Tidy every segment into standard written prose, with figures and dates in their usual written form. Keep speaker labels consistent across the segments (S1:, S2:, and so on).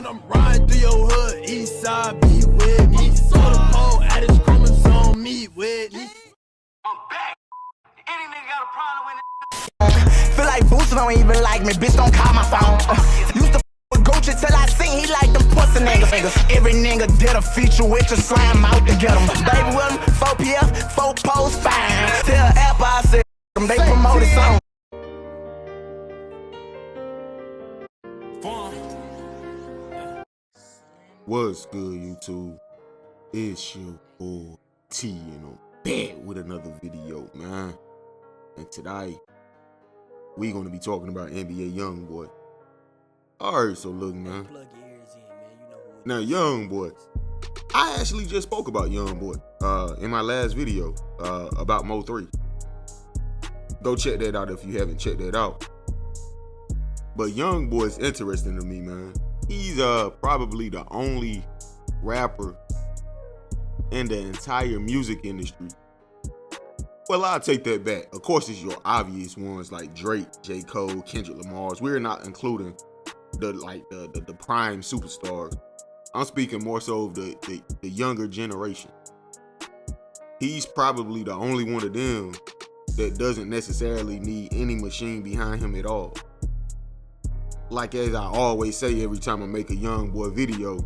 S1: When I'm riding through your hood, east side, be with me. So the pole at his chromosome, meet with me.
S2: I'm back. Any nigga got a problem with it?
S3: Feel like Boosie don't even like me, bitch, don't call my phone. Used to with Gucci till I seen he like them pussy niggas. Every nigga did a feature with your slam out to get them. Baby with them, 4 PF, 4 post fine. Tell Apple I said them, they promoted song.
S4: What's good, YouTube? It's your boy T, and I'm back with another video, man. And today, we gonna be talking about NBA Youngboy. Alright, so look, man. Now, Youngboy, I actually just spoke about Youngboy in my last video about Mo 3. Go check that out if you haven't checked that out. But Youngboy's interesting to me, man. He's probably the only rapper in the entire music industry. Well, I'll take that back. Of course, it's your obvious ones like Drake, J. Cole, Kendrick Lamar's. We're not including the prime superstars. I'm speaking more so of the younger generation. He's probably the only one of them that doesn't necessarily need any machine behind him at all. Like as I always say every time I make a Youngboy video,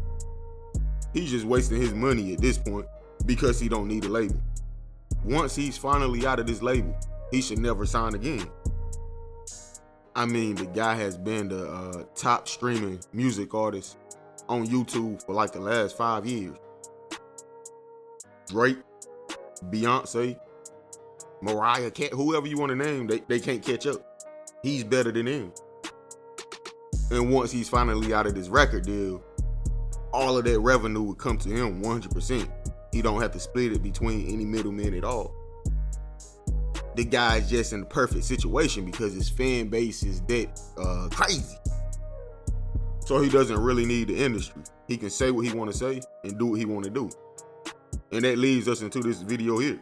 S4: he's just wasting his money at this point because he don't need a label. Once he's finally out of this label, he should never sign again. I mean, the guy has been the top streaming music artist on YouTube for like the last 5 years. Drake, Beyonce, Mariah, whoever you want to name, they can't catch up. He's better than them. And once he's finally out of this record deal, all of that revenue would come to him 100%. He don't have to split it between any middlemen at all. The guy's just in the perfect situation because his fan base is that crazy. So he doesn't really need the industry. He can say what he want to say and do what he want to do. And that leads us into this video here.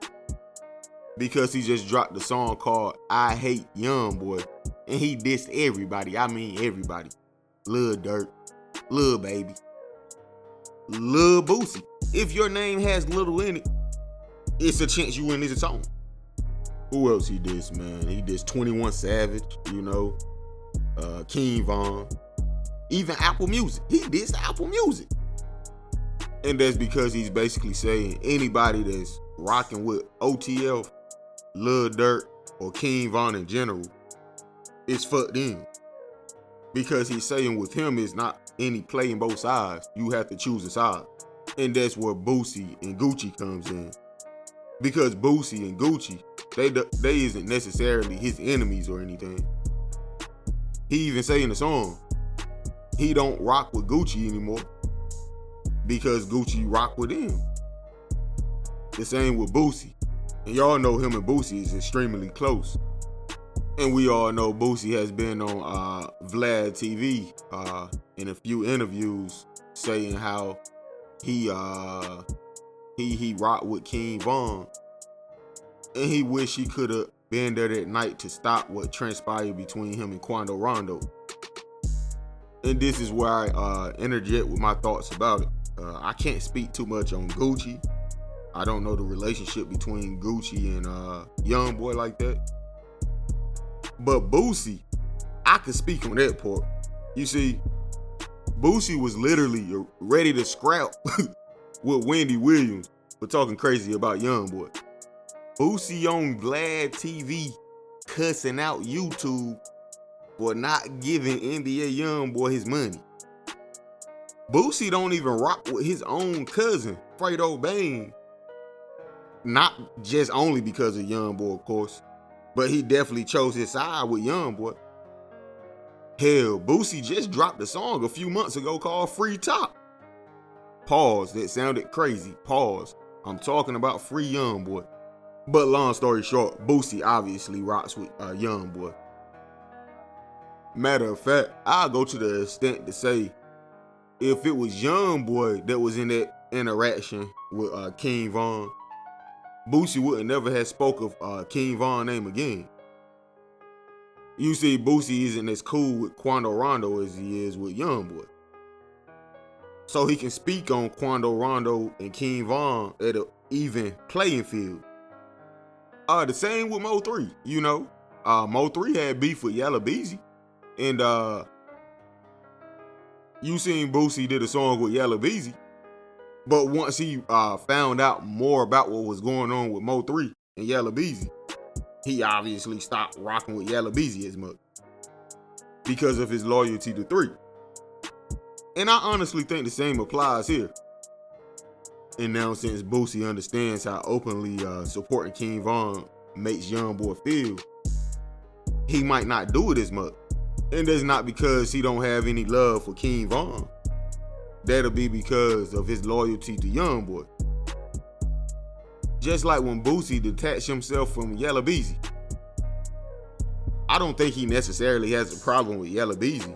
S4: Because he just dropped the song called I Hate Youngboy. And he dissed everybody. I mean everybody. Lil Durk, Lil Baby, Lil Boosie. If your name has little in it, it's a chance you win this song. Who else he dissed, man? He dissed 21 Savage, you know, King Von, even Apple Music. He dissed Apple Music. And that's because he's basically saying anybody that's rocking with OTF, Lil Durk, or King Von in general, it's fucked in. Because he's saying with him is not any playing both sides. You have to choose a side. And that's where Boosie and Gucci comes in. Because Boosie and Gucci, they isn't necessarily his enemies or anything. He even say in the song, he don't rock with Gucci anymore because Gucci rock with him. The same with Boosie. And y'all know him and Boosie is extremely close. And we all know Boosie has been on Vlad TV in a few interviews saying how he rocked with King Von, and he wish he could have been there that night to stop what transpired between him and Quando Rondo. And this is where I interject with my thoughts about it. I can't speak too much on Gucci. I don't know the relationship between Gucci and Youngboy like that. But Boosie, I could speak on that part. You see, Boosie was literally ready to scrap with Wendy Williams for talking crazy about Youngboy. Boosie on Vlad TV cussing out YouTube for not giving NBA Youngboy his money. Boosie don't even rock with his own cousin, Fredo Bang. Not just only because of Youngboy, of course, but he definitely chose his side with Youngboy. Hell, Boosie just dropped a song a few months ago called Free Top. Pause, that sounded crazy. Pause. I'm talking about Free Youngboy. But long story short, Boosie obviously rocks with Youngboy. Matter of fact, I'll go to the extent to say, if it was Youngboy that was in that interaction with King Von, Boosie would never have spoke of King Von's name again. You see, Boosie isn't as cool with Quando Rondo as he is with Youngboy. so he can speak on Quando Rondo and King Von at an even playing field. The same with Mo 3, you know. Mo 3 had beef with Yella Beezy. And you seen Boosie did a song with Yella Beezy. But once he found out more about what was going on with Mo 3 and Yella Beezy, he obviously stopped rocking with Yella Beezy as much because of his loyalty to 3. And I honestly think the same applies here. And now since Boosie understands how openly supporting King Von makes Youngboy feel, he might not do it as much. And that's not because he don't have any love for King Von. That'll be because of his loyalty to Youngboy. Just like when Boosie detached himself from Yella Beezy. I don't think he necessarily has a problem with Yella Beezy.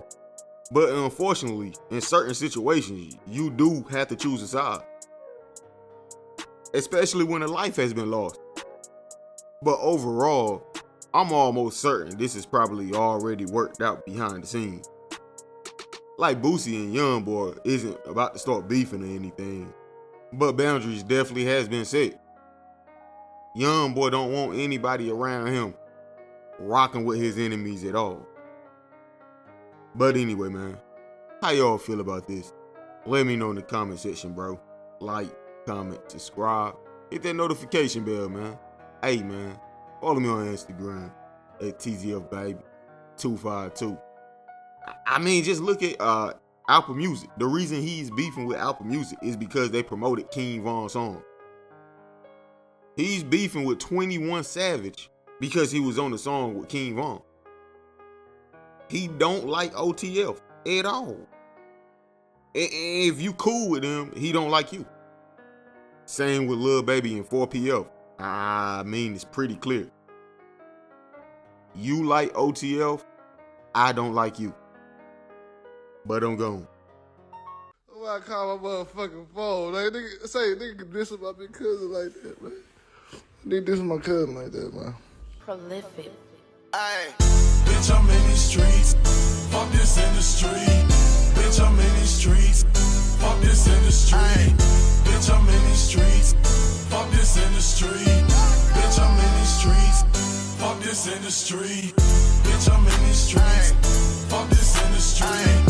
S4: But unfortunately, in certain situations, you do have to choose a side. Especially when a life has been lost. But overall, I'm almost certain this is probably already worked out behind the scenes. Like Boosie and Youngboy isn't about to start beefing or anything, but boundaries definitely has been set. Youngboy don't want anybody around him rocking with his enemies at all. But anyway, man, how y'all feel about this? Let me know in the comment section, bro. Like, comment, subscribe, hit that notification bell, man. Hey, man, follow me on Instagram at TZFBaby252. I mean, just look at Apple Music. The reason he's beefing with Apple Music is because they promoted King Von's song. He's beefing with 21 Savage because he was on the song with King Von. He don't like OTF at all. If you cool with him, he don't like you. Same with Lil Baby and 4PF. I mean, it's pretty clear. You like OTF, I don't like you. But I'm gone.
S5: I call my motherfucking phone. Like, nigga can diss my big cousin like that, man. Nigga diss my cousin like that, man.
S6: Prolific.
S2: Aye.
S7: Bitch, I'm in these streets. Fuck this industry. Bitch, I'm in these streets. Fuck this industry.
S2: Aye.
S7: Bitch, I'm in these streets. Fuck this industry. Bitch, I'm in these streets. Fuck this industry. Bitch, I'm in these streets. Fuck this industry.